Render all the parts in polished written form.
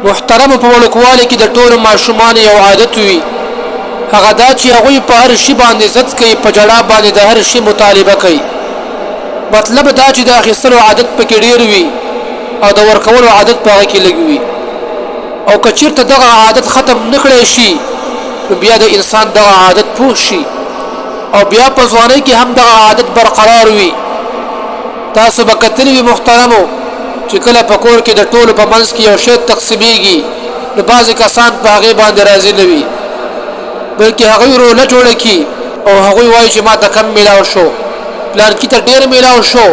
محترم په وړوکوالي کې د ټولو ماشومان یو عادت وي، هغه دا چې هغوی په هر شي باندې ضد کوي، په جړا باندې د هر شي مطالبه کوي. مطلب دا چې د اخیستلو عادت پکې ډېر وي او د ورکولو عادت په هغه کې لږ وي. او که چېرته دغه عادت ختم نه کړی شي نو بیا د انسان دغه عادت پوه شي او بیا په ځوانۍ کې هم دغه عادت برقرار وي. تاسو به کتلي وي محترمو چې کله په کور کې د ټولو په منځ کې یو شی تقسیمیږي نو بعضې کسان په هغې باندې راضي نه وي، بلکې هغوی روله جوړه کړي او هغوی وایي چې ما ته کم میلاو شو، پلانکي ته ډېر میلاو شو،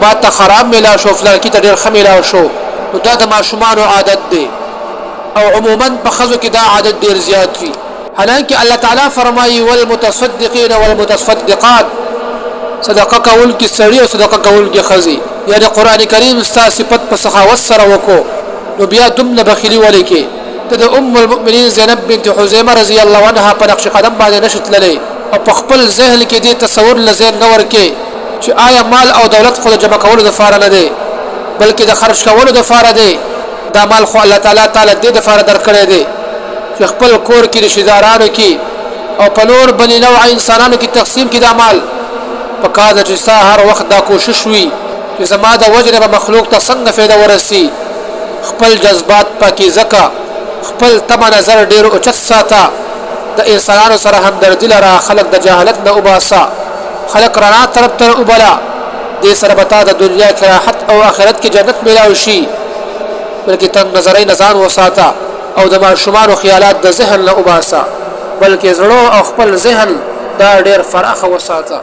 ما ته خراب میلاو شو، فلانکي ته ډېر ښه میلاو شو. نو دا د ماشومانو عادت دی او عموما په ښځو کې دا عادت ډېر زیات وي. حالانکه الله تعالی فرمایي والمتصدقین والمتصدقات، صدقه کوونکي سړي او صدقه کوونکي ښځې، یعنی قرآن کریم ستا صفت په سخاوت سره وکړو نو بیا دومره بخیلي ولې کې؟ ته د ام المؤمنین زینب بنت حزیمه رضی الله عنها په نقش قدم باندې نشې تللی او په خپل ذهن کې دې تصور له ذهن نه ورکې چې آیا مال او دولت خو د جمع کولو دپاره نه دی بلکې د خرج کولو دپاره دی. دا مال خو الله تعالی دې دپاره درکړی دی چې خپل کور کې رشتهدارانو کې او په نور بني نوع انسانانو کې تقسیم کړي. دا مال په کار ده چې ستا هر وخت دا کوشش وي چې زما د وجې نه به مخلوق ته څنګه فایده ورسي. خپل جذبات پاکیزه که، خپل طمع نظر ډېر اوچت ساته، د انسانانو سره همدردي لره، خلق د جهالت نه وباسه، خلق رڼا طرف ته وبله، دې سره به تا د دنیا کې راحت او آخرت کې جنت میلاو شي. بلکې تنګ نظرۍ نه ځان وساته او د ماشومانو خیالات د ذهن نه وباسه، بلکې زړه او خپل ذهن دا ډېر فراخه وساته.